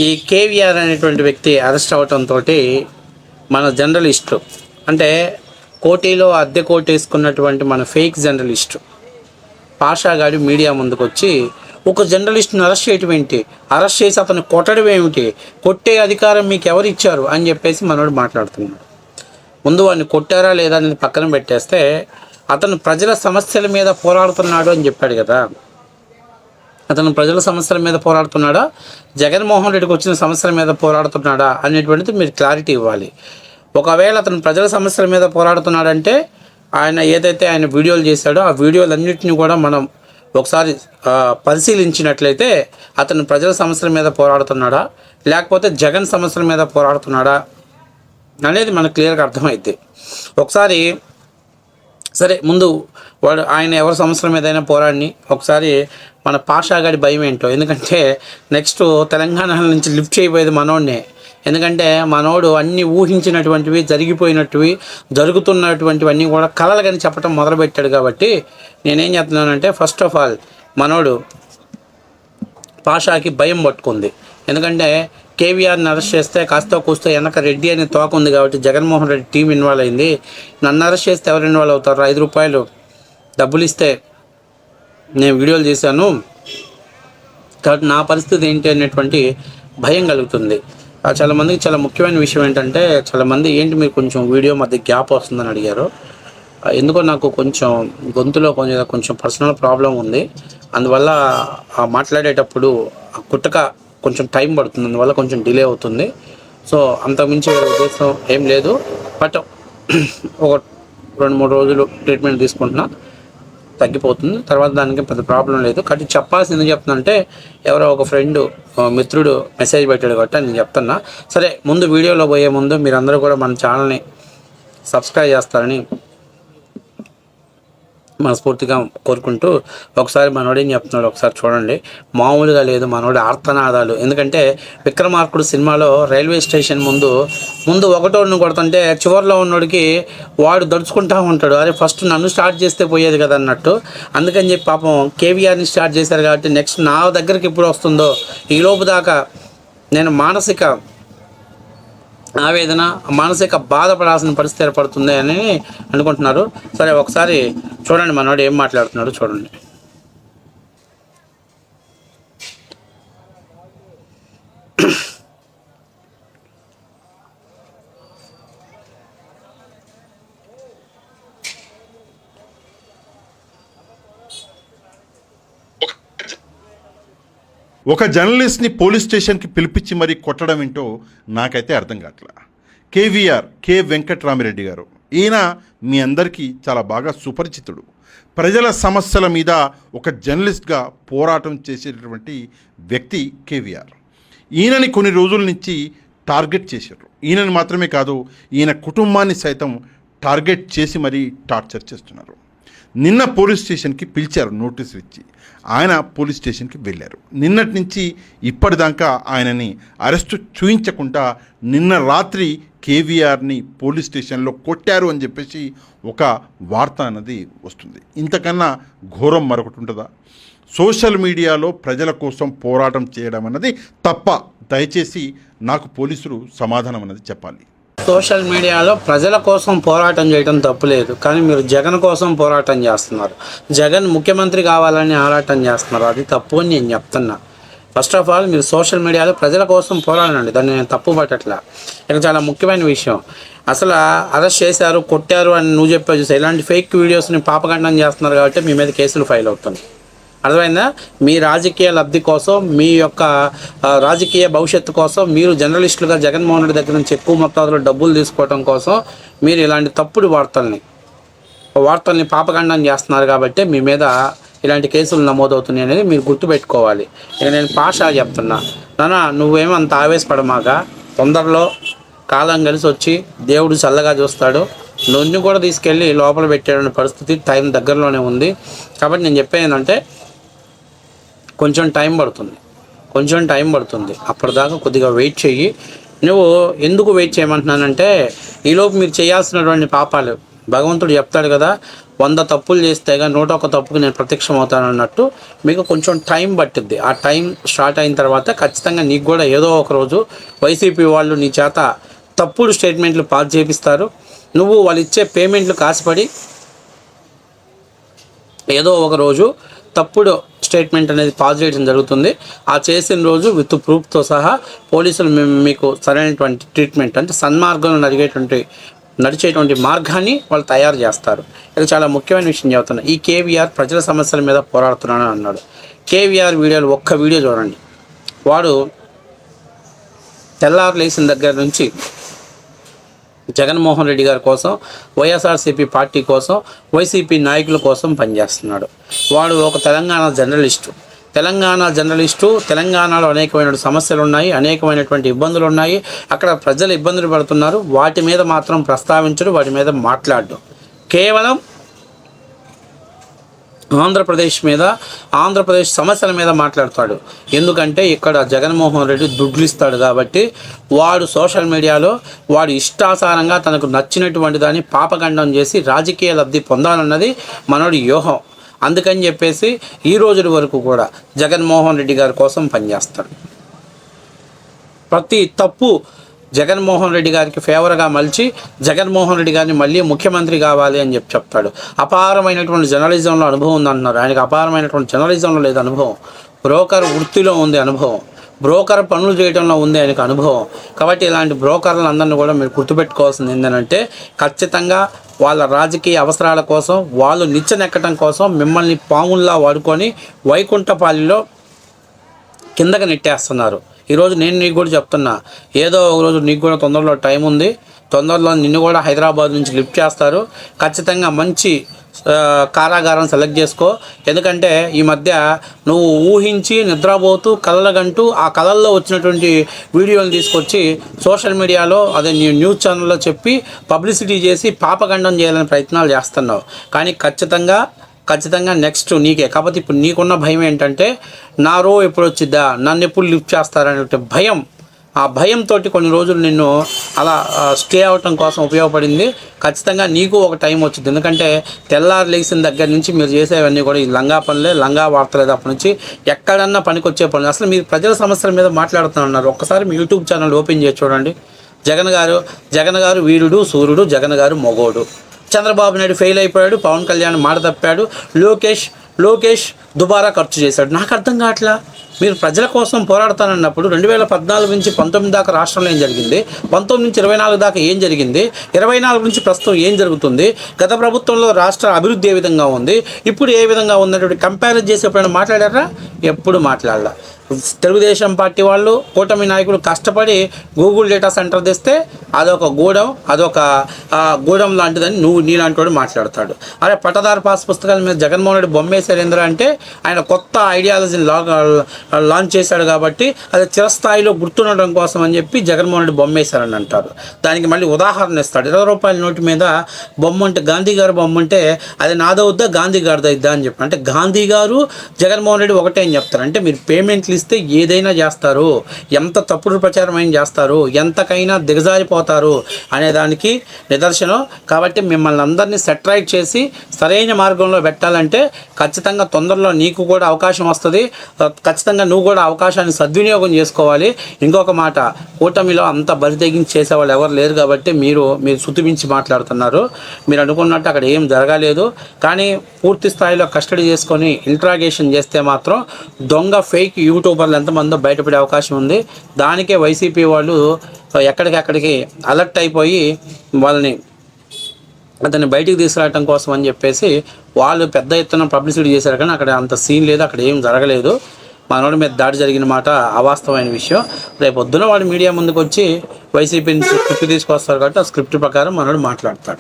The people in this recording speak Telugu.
ఈ కేవీఆర్ అనేటువంటి వ్యక్తి అరెస్ట్ అవడంతో మన జర్నలిస్టు అంటే కోటిలో అద్దె కోటి వేసుకున్నటువంటి మన ఫేక్ జర్నలిస్టు పాషా గారి మీడియా ముందుకు వచ్చి ఒక జర్నలిస్ట్ని అరెస్ట్ చేయటం ఏంటి, అరెస్ట్ చేసి అతను కొట్టడం ఏమిటి, కొట్టే అధికారం మీకు ఎవరు ఇచ్చారు అని చెప్పేసి మనోడు మాట్లాడుతున్నాడు. ముందు వాడిని కొట్టారా లేదా అనేది పక్కన పెట్టేస్తే అతను ప్రజల సమస్యల మీద పోరాడుతున్నాడు అని చెప్పాడు కదా. అతను ప్రజల సమస్యల మీద పోరాడుతున్నాడా, జగన్మోహన్ రెడ్డికి వచ్చిన సమస్యల మీద పోరాడుతున్నాడా అనేటువంటిది మీరు క్లారిటీ ఇవ్వాలి. ఒకవేళ అతను ప్రజల సమస్యల మీద పోరాడుతున్నాడంటే ఆయన ఏదైతే ఆయన వీడియోలు చేశాడో ఆ వీడియోలన్నింటినీ కూడా మనం ఒకసారి పరిశీలించినట్లయితే అతను ప్రజల సమస్యల మీద పోరాడుతున్నాడా లేకపోతే జగన్ సమస్యల మీద పోరాడుతున్నాడా అనేది మనకు క్లియర్గా అర్థమైద్ది. ఒకసారి సరే ముందు వాడు ఆయన ఎవరి సమస్యల మీద అయినా పోరాడిని ఒకసారి మన పాషా గారి భయం ఏంటో, ఎందుకంటే నెక్స్ట్ తెలంగాణ నుంచి లిఫ్ట్ చేయబోయేది మనోడినే. ఎందుకంటే మనోడు అన్నీ ఊహించినటువంటివి జరిగిపోయినట్టువి జరుగుతున్నటువంటివన్నీ కూడా కలలు కానీ చెప్పడం మొదలుపెట్టాడు. కాబట్టి నేనేం చెప్తున్నానంటే ఫస్ట్ ఆఫ్ ఆల్ మనోడు పాషాకి భయం పట్టుకుంది. ఎందుకంటే కేవీఆర్ని అరెస్ట్ చేస్తే కాస్త కూస్తో వెనక రెడ్డి అనే తోక ఉంది కాబట్టి జగన్మోహన్ రెడ్డి టీం ఇన్వాల్వ్ అయింది. నన్ను అరెస్ట్ చేస్తే ఎవరు ఇన్వాల్వ్ అవుతారు? 5 రూపాయలు డబ్బులు ఇస్తే నేను వీడియోలు చేశాను కాబట్టి నా పరిస్థితి ఏంటి అనేటువంటి భయం కలుగుతుంది. చాలామందికి చాలా ముఖ్యమైన విషయం ఏంటంటే చాలామంది ఏంటి మీరు కొంచెం వీడియో మధ్య గ్యాప్ వస్తుందని అడిగారు. ఎందుకో నాకు కొంచెం గొంతులో కొంచెం పర్సనల్ ప్రాబ్లం ఉంది. అందువల్ల మాట్లాడేటప్పుడు కుట్టక కొంచెం టైం పడుతుంది, అందువల్ల కొంచెం డిలే అవుతుంది. సో అంతకుమించి ఉద్దేశం ఏం లేదు. బట్ ఒక 2-3 రోజులు ట్రీట్మెంట్ తీసుకుంటున్నా తగ్గిపోతుంది, తర్వాత దానికి పెద్ద ప్రాబ్లం లేదు. కాబట్టి చెప్పాల్సింది ఎందుకు చెప్తున్నా ఎవరో ఒక ఫ్రెండ్ మిత్రుడు మెసేజ్ పెట్టాడు కాబట్టి నేను చెప్తున్నా. సరే ముందు వీడియోలో పోయే ముందు మీరందరూ కూడా మన ఛానల్ని సబ్స్క్రైబ్ చేస్తారని మనస్ఫూర్తిగా కోరుకుంటూ ఒకసారి మనోడు ఏం చెప్తున్నాడు ఒకసారి చూడండి. మామూలుగా లేదు మనోడు ఆర్తనాదాలు. ఎందుకంటే విక్రమార్కుడు సినిమాలో రైల్వే స్టేషన్ ముందు ఒకటోడిని కొడుతుంటే చివరిలో ఉన్నోడికి వాడు దడుచుకుంటూ ఉంటాడు, అరే ఫస్ట్ నన్ను స్టార్ట్ చేస్తే పోయేది కదా అన్నట్టు. అందుకని చెప్పి పాపం కేవీఆర్ని స్టార్ట్ చేశారు కాబట్టి నెక్స్ట్ నా దగ్గరికి ఎప్పుడు వస్తుందో ఈలోపు దాకా నేను మానసిక ఆవేదన మానసిక బాధపడాల్సిన పరిస్థితి ఏర్పడుతుంది అని అనుకుంటున్నారు. సరే ఒకసారి చూడండి మనోడు ఏం మాట్లాడుతున్నాడు చూడండి. ఒక జర్నలిస్ట్ని పోలీస్ స్టేషన్కి పిలిపించి మరీ కొట్టడం ఏంటో నాకైతే అర్థం కావట్లా. కేవీఆర్ కె వెంకట్రామిరెడ్డి గారు, ఈయన మీ అందరికీ చాలా బాగా సుపరిచితుడు. ప్రజల సమస్యల మీద ఒక జర్నలిస్ట్గా పోరాటం చేసేటటువంటి వ్యక్తి కేవీఆర్. ఈయనని కొన్ని రోజుల నుంచి టార్గెట్ చేశారు. ఈయనని మాత్రమే కాదు ఈయన కుటుంబాన్ని సైతం టార్గెట్ చేసి మరీ టార్చర్ చేస్తున్నారు. నిన్న పోలీస్ స్టేషన్కి పిలిచారు నోటీసులు ఇచ్చి. ఆయన పోలీస్ స్టేషన్కి వెళ్ళారు. నిన్నటి నుంచి ఇప్పటిదాకా ఆయనని అరెస్టు చూయించకుండా నిన్న రాత్రి కేవీఆర్ని పోలీస్ స్టేషన్లో కొట్టారు అని చెప్పేసి ఒక వార్త అన్నది వస్తుంది. ఇంతకన్నా ఘోరం మరొకటి ఉంటుందా? సోషల్ మీడియాలో ప్రజల కోసం పోరాటం చేయడం అన్నది తప్ప. దయచేసి నాకు పోలీసులు సమాధానం అన్నది చెప్పాలి. సోషల్ మీడియాలో ప్రజల కోసం పోరాటం చేయడం తప్పులేదు, కానీ మీరు జగన్ కోసం పోరాటం చేస్తున్నారు. జగన్ ముఖ్యమంత్రి కావాలని ఆరాటం చేస్తున్నారు, అది తప్పు అని నేను చెప్తున్నా. ఫస్ట్ ఆఫ్ ఆల్ మీరు సోషల్ మీడియాలో ప్రజల కోసం పోరాడండి, దాన్ని నేను తప్పు పట్టట్లా. ఇక చాలా ముఖ్యమైన విషయం, అసలు అరెస్ట్ చేశారు కొట్టారు అని నువ్వు చెప్పావు చూసా, ఇలాంటి ఫేక్ వీడియోస్ని పాపగండం చేస్తున్నారు కాబట్టి మీ మీద కేసులు ఫైల్ అవుతుంది. అర్థమైందా? మీ రాజకీయ లబ్ధి కోసం మీ యొక్క రాజకీయ భవిష్యత్తు కోసం మీరు జర్నలిస్టులుగా జగన్మోహన్ రెడ్డి దగ్గర నుంచి ఎక్కువ మొత్తాల్లో డబ్బులు తీసుకోవడం కోసం మీరు ఇలాంటి తప్పుడు వార్తల్ని పాపగండం చేస్తున్నారు కాబట్టి మీ మీద ఇలాంటి కేసులు నమోదవుతున్నాయి అనేది మీరు గుర్తుపెట్టుకోవాలి. ఇక నేను పాషా చెప్తున్నా, నాన్న నువ్వేమంత ఆవేశపడమాక, తొందరలో కాలం కలిసి వచ్చి దేవుడు చల్లగా చూస్తాడు. నన్ను కూడా తీసుకెళ్ళి లోపల పెట్టే పరిస్థితి టైం దగ్గరలోనే ఉంది. కాబట్టి నేను చెప్పేది ఏంటంటే కొంచెం టైం పడుతుంది. అప్పటిదాకా కొద్దిగా వెయిట్ చెయ్యి. నువ్వు ఎందుకు వెయిట్ చేయమంటున్నానంటే ఈలోపు మీరు చేయాల్సినటువంటి పాపాలు భగవంతుడు చెప్తాడు కదా, 100 తప్పులు చేస్తేగా 101 తప్పుకు నేను ప్రత్యక్షం అవుతాను అన్నట్టు మీకు కొంచెం టైం పట్టుద్ది. ఆ టైం స్టార్ట్ అయిన తర్వాత ఖచ్చితంగా నీకు కూడా ఏదో ఒక రోజు వైసీపీ వాళ్ళు నీ చేత తప్పుడు స్టేట్మెంట్లు పాస్ చేపిస్తారు. నువ్వు వాళ్ళు ఇచ్చే పేమెంట్లు కాసిపడి ఏదో ఒక రోజు తప్పుడు స్టేట్మెంట్ అనేది పాస్ చేయడం జరుగుతుంది. ఆ చేసిన రోజు విత్ ప్రూఫ్తో సహా పోలీసులు మీకు సరైనటువంటి ట్రీట్మెంట్ అంటే సన్మార్గంలో నడిచేటువంటి మార్గాన్ని వాళ్ళు తయారు చేస్తారు. ఇది చాలా ముఖ్యమైన విషయం చెబుతున్నా. ఈ కేవీఆర్ ప్రజల సమస్యల మీద పోరాడుతున్నానని అన్నాడు. కేవీఆర్ వీడియోలు ఒక్క వీడియో చూడండి. వాడు తెల్లారు లేచిన దగ్గర నుంచి జగన్మోహన్ రెడ్డి గారి కోసం, వైఎస్ఆర్సీపీ పార్టీ కోసం, వైసీపీ నాయకుల కోసం పనిచేస్తున్నాడు. వాడు ఒక తెలంగాణ జర్నలిస్టు. తెలంగాణలో అనేకమైన సమస్యలు ఉన్నాయి, అనేకమైనటువంటి ఇబ్బందులు ఉన్నాయి. అక్కడ ప్రజలు ఇబ్బందులు పడుతున్నారు. వాటి మీద మాత్రం ప్రస్తావించడు, వాటి మీద మాట్లాడడు. కేవలం ఆంధ్రప్రదేశ్ సమస్యల మీద మాట్లాడతాడు. ఎందుకంటే ఇక్కడ జగన్మోహన్ రెడ్డి దుడ్లు ఇస్తాడు కాబట్టి వాడు సోషల్ మీడియాలో వాడు ఇష్టాసారంగా తనకు నచ్చినటువంటి దాన్ని పాపగండం చేసి రాజకీయ లబ్ధి పొందాలన్నది మనోడి వ్యూహం. అందుకని చెప్పేసి ఈ రోజుల వరకు కూడా జగన్మోహన్ రెడ్డి గారి కోసం పనిచేస్తాడు. ప్రతి తప్పు జగన్మోహన్ రెడ్డి గారికి ఫేవర్గా మలిచి జగన్మోహన్ రెడ్డి గారిని మళ్ళీ ముఖ్యమంత్రి కావాలి అని చెప్తాడు. అపారమైనటువంటి జర్నలిజంలో అనుభవం ఉందంటున్నారు. ఆయనకు అపారమైనటువంటి జర్నలిజంలో లేదు అనుభవం. బ్రోకర్ వృత్తిలో ఉంది అనుభవం. బ్రోకర్ పనులు చేయడంలో ఉంది ఆయనకు అనుభవం. కాబట్టి ఇలాంటి బ్రోకర్లను అందరినీ కూడా మీరు గుర్తుపెట్టుకోవాల్సింది ఏంటంటే ఖచ్చితంగా వాళ్ళ రాజకీయ అవసరాల కోసం, వాళ్ళు నిచ్చెనెక్కడం కోసం మిమ్మల్ని పాముల్లా వాడుకొని వైకుంఠపాలిలో కిందకి నెట్టేస్తున్నారు. ఈరోజు నేను నీకు కూడా చెప్తున్నా, ఏదో ఒక రోజు నీకు కూడా తొందరలో టైం ఉంది. తొందరలో నిన్ను కూడా హైదరాబాద్ నుంచి లిఫ్ట్ చేస్తారు. ఖచ్చితంగా మంచి కారాగారం సెలెక్ట్ చేసుకో. ఎందుకంటే ఈ మధ్య నువ్వు ఊహించి నిద్రపోతూ కలలగంటూ ఆ కళల్లో వచ్చినటువంటి వీడియోలు తీసుకొచ్చి సోషల్ మీడియాలో అదే న్యూస్ ఛానల్లో చెప్పి పబ్లిసిటీ చేసి పాపగండం చేయాలని ప్రయత్నాలు చేస్తున్నావు. కానీ ఖచ్చితంగా నెక్స్ట్ నీకే. కాకపోతే ఇప్పుడు నీకున్న భయం ఏంటంటే నా రో ఎప్పుడు వచ్చిద్దా, నన్ను ఎప్పుడు లిఫ్ట్ చేస్తారనే భయం. ఆ భయంతో కొన్ని రోజులు నిన్ను అలా స్టే అవ్వటం కోసం ఉపయోగపడింది. ఖచ్చితంగా నీకు ఒక టైం వచ్చింది. ఎందుకంటే తెల్లారు లేచిన దగ్గర నుంచి మీరు చేసేవన్నీ కూడా ఈ లంగా పనులే, లంగా వార్తలేదు. అప్పటి నుంచి ఎక్కడన్నా పనికొచ్చే పనులు. అసలు మీరు ప్రజల సమస్యల మీద మాట్లాడుతున్నారు. ఒక్కసారి మీ యూట్యూబ్ ఛానల్ ఓపెన్ చేసి చూడండి. జగన్ గారు వీరుడు సూర్యుడు, జగన్ గారు మొగోడు. చంద్రబాబు నాయుడు ఫెయిల్ అయిపోయాడు, పవన్ కళ్యాణ్ మాట తప్పాడు, లోకేష్ దుబారా ఖర్చు చేశాడు. నాకు అర్థం కావట్లా. మీరు ప్రజల కోసం పోరాడతానన్నప్పుడు 2014 నుంచి 19 దాకా రాష్ట్రంలో ఏం జరిగింది, 19 నుంచి 24 దాకా ఏం జరిగింది, 24 నుంచి ప్రస్తుతం ఏం జరుగుతుంది, గత ప్రభుత్వంలో రాష్ట్ర అభివృద్ధి ఏ విధంగా ఉంది, ఇప్పుడు ఏ విధంగా ఉన్నటువంటి కంపారిజన్ చేసి ఎప్పుడైనా మాట్లాడారా? ఎప్పుడు మాట్లాడాల. తెలుగుదేశం పార్టీ వాళ్ళు, కూటమి నాయకులు కష్టపడి గూగుల్ డేటా సెంటర్ తెస్తే అదొక గూడెం లాంటిదని నీలాంటి వాడు మాట్లాడతాడు. అరే పట్టదారు పాస్ పుస్తకాల మీద జగన్మోహన్ రెడ్డి బొమ్మేశారు ఏంద్రా ఆయన కొత్త ఐడియాలజీని లాంచ్ చేశాడు కాబట్టి అది చిరస్థాయిలో గుర్తుండడం కోసం అని చెప్పి జగన్మోహన్ రెడ్డి బొమ్మేశారని అంటారు. దానికి మళ్ళీ ఉదాహరణ ఇస్తాడు. 20 రూపాయల నోటు మీద బొమ్మ ఉంటే, గాంధీ గారు బొమ్మ ఉంటే అది నాదవుద్దా గాంధీ గారిదా ఇద్దా అని చెప్పి. అంటే గాంధీ గారు జగన్మోహన్ రెడ్డి ఒకటే అని చెప్తారు. అంటే మీరు పేమెంట్లు ఇస్తే ఏదైనా చేస్తారు, ఎంత తప్పుడు ప్రచారం అయినా చేస్తారు, ఎంతకైనా దిగజారిపోతారు అనేదానికి నిదర్శనం. కాబట్టి మిమ్మల్ని అందరినీ సెటరైట్ చేసి సరైన మార్గంలో పెట్టాలంటే ఖచ్చితంగా తొందరలో నీకు కూడా అవకాశం వస్తుంది. ఖచ్చితంగా నువ్వు కూడా అవకాశాన్ని సద్వినియోగం చేసుకోవాలి. ఇంకొక మాట, కూటమిలో అంత బరితెగించి చేసేవాళ్ళు ఎవరు లేరు కాబట్టి మీరు శుతిమించి మాట్లాడుతున్నారు. మీరు అనుకున్నట్టు అక్కడ ఏం జరగలేదు. కానీ పూర్తి స్థాయిలో కస్టడీ చేసుకొని ఇంట్రాగేషన్ చేస్తే మాత్రం దొంగ ఫేక్ యూట్యూబర్లు ఎంతమందో బయటపడే అవకాశం ఉంది. దానికే వైసీపీ వాళ్ళు ఎక్కడికక్కడికి అలర్ట్ అయిపోయి అతన్ని బయటికి తీసుకురావడం కోసం అని చెప్పేసి వాళ్ళు పెద్ద ఎత్తున పబ్లిసిటీ చేశారు. కానీ అక్కడ అంత సీన్ లేదు, అక్కడ ఏం జరగలేదు. మనోడి మీద దాడి జరిగిన మాట అవాస్తవమైన విషయం. రేపు పొద్దున వాడు మీడియా ముందుకు వచ్చి వైసీపీని స్క్రిప్ట్ తీసుకొస్తారు కాబట్టి ఆ స్క్రిప్ట్ ప్రకారం మనోడు మాట్లాడతాడు.